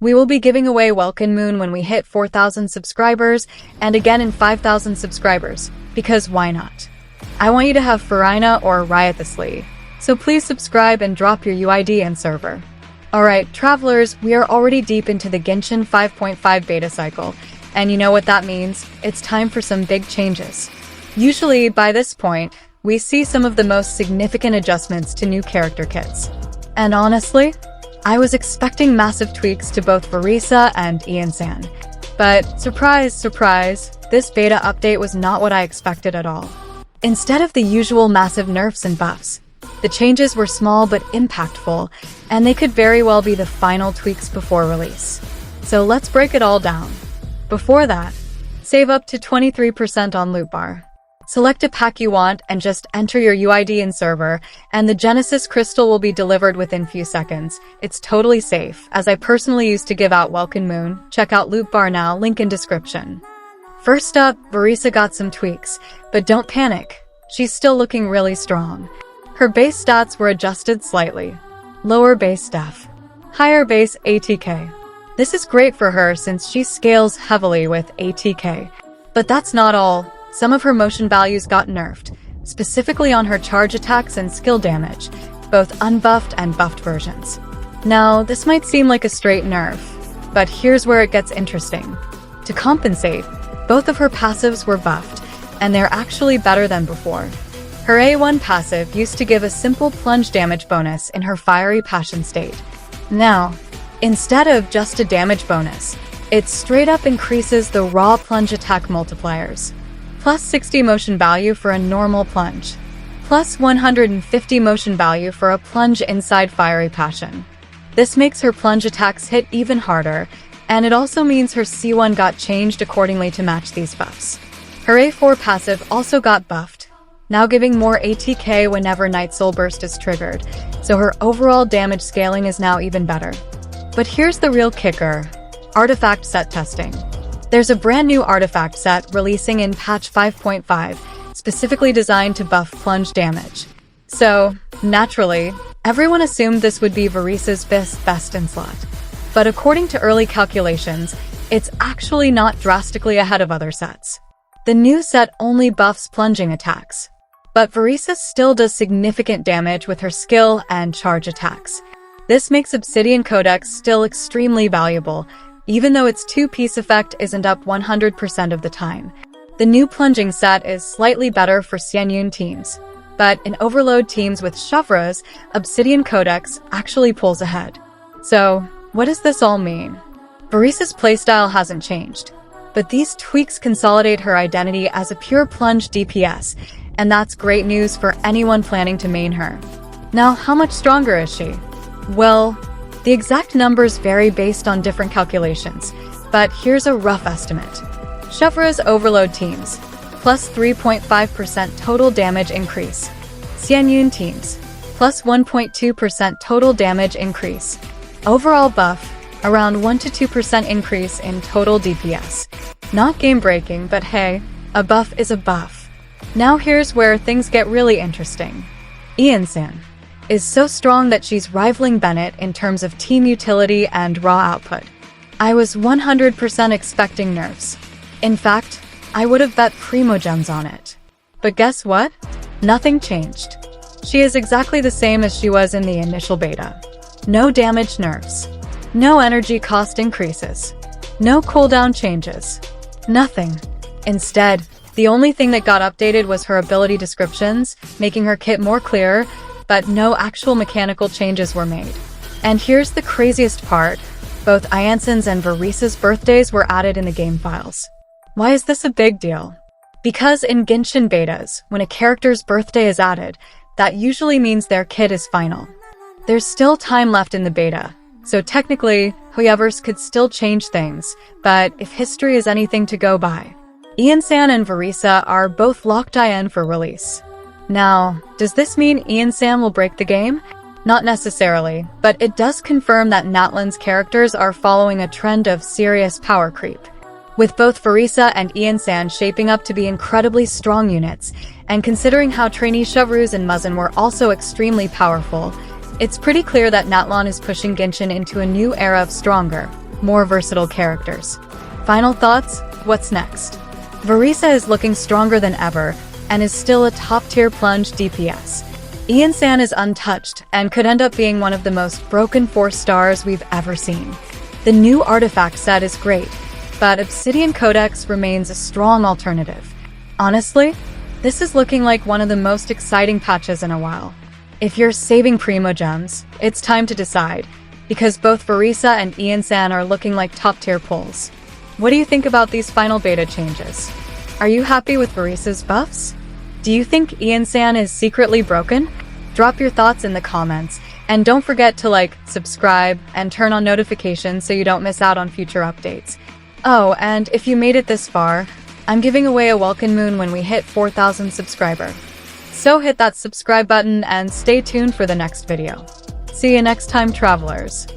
We will be giving away Welkin Moon when we hit 4,000 subscribers, and again in 5,000 subscribers, because why not? I want you to have Farina or Riotously, so please subscribe and drop your UID and server. Alright, travelers, we are already deep into the Genshin 5.5 beta cycle, and you know what that means? It's time for some big changes. Usually, by this point, we see some of the most significant adjustments to new character kits. And honestly, I was expecting massive tweaks to both Varesa and Iansan. But surprise, surprise, this beta update was not what I expected at all. Instead of the usual massive nerfs and buffs, the changes were small but impactful, and they could very well be the final tweaks before release. So let's break it all down. Before that, save up to 23% on loot bar. Select a pack you want and just enter your UID and server, and the Genesis Crystal will be delivered within few seconds. It's totally safe, as I personally used to give out Welkin Moon. Check out loot bar now, link in description. First up, Varesa got some tweaks, but don't panic. She's still looking really strong. Her base stats were adjusted slightly. Lower base def, higher base ATK. This is great for her since she scales heavily with ATK. But that's not all. Some of her motion values got nerfed, specifically on her charge attacks and skill damage, both unbuffed and buffed versions. Now, this might seem like a straight nerf, but here's where it gets interesting. To compensate, both of her passives were buffed, and they're actually better than before. Her A1 passive used to give a simple plunge damage bonus in her fiery passion state. Now, instead of just a damage bonus, it straight up increases the raw plunge attack multipliers. Plus 60 motion value for a normal plunge. Plus 150 motion value for a plunge inside Fiery Passion. This makes her plunge attacks hit even harder, and it also means her C1 got changed accordingly to match these buffs. Her A4 passive also got buffed, now giving more ATK whenever Night Soul Burst is triggered, so her overall damage scaling is now even better. But here's the real kicker: artifact set testing. There's a brand new artifact set releasing in patch 5.5, specifically designed to buff plunge damage. So, naturally, everyone assumed this would be Varesa's best in slot. But according to early calculations, it's actually not drastically ahead of other sets. The new set only buffs plunging attacks, but Varesa still does significant damage with her skill and charge attacks. This makes Obsidian Codex still extremely valuable, even though its two-piece effect isn't up 100% of the time. The new plunging set is slightly better for Xianyun teams, but in overload teams with Shavras, Obsidian Codex actually pulls ahead. So, what does this all mean? Varesa's playstyle hasn't changed, but these tweaks consolidate her identity as a pure plunge DPS, and that's great news for anyone planning to main her. Now, how much stronger is she? Well, the exact numbers vary based on different calculations, but here's a rough estimate. Shavra's overload teams, plus 3.5% total damage increase. Xianyun teams, plus 1.2% total damage increase. Overall buff, around 1 to 2% increase in total DPS. Not game-breaking, but hey, a buff is a buff. Now here's where things get really interesting. Iansan is so strong that she's rivaling Bennett in terms of team utility and raw output. I was 100% expecting nerfs. In fact, I would have bet Primogems on it. But guess what? Nothing changed. She is exactly the same as she was in the initial beta. No damage nerfs. No energy cost increases. No cooldown changes. Nothing. Instead, the only thing that got updated was her ability descriptions, making her kit more clear, but no actual mechanical changes were made. And here's the craziest part: both Iansan's and Varesa's birthdays were added in the game files. Why is this a big deal? Because in Genshin betas, when a character's birthday is added, that usually means their kit is final. There's still time left in the beta, so technically, Hoyoverse could still change things, but if history is anything to go by, Iansan and Varesa are both locked in for release. Now, does this mean Iansan will break the game? Not necessarily, but it does confirm that Natlan's characters are following a trend of serious power creep. With both Varesa and Iansan shaping up to be incredibly strong units, and considering how trainee Shavras and Muzzen were also extremely powerful, it's pretty clear that Natlan is pushing Genshin into a new era of stronger, more versatile characters. Final thoughts? What's next? Varesa is looking stronger than ever and is still a top-tier plunge DPS. Iansan is untouched and could end up being one of the most broken 4-stars we've ever seen. The new artifact set is great, but Obsidian Codex remains a strong alternative. Honestly, this is looking like one of the most exciting patches in a while. If you're saving Primogems, it's time to decide, because both Varesa and Iansan are looking like top-tier pulls. What do you think about these final beta changes? Are you happy with Varesa's buffs? Do you think Iansan is secretly broken? Drop your thoughts in the comments, and don't forget to like, subscribe, and turn on notifications so you don't miss out on future updates. Oh, and if you made it this far, I'm giving away a welcome moon when we hit 4,000 subscribers. So hit that subscribe button and stay tuned for the next video. See you next time, travelers.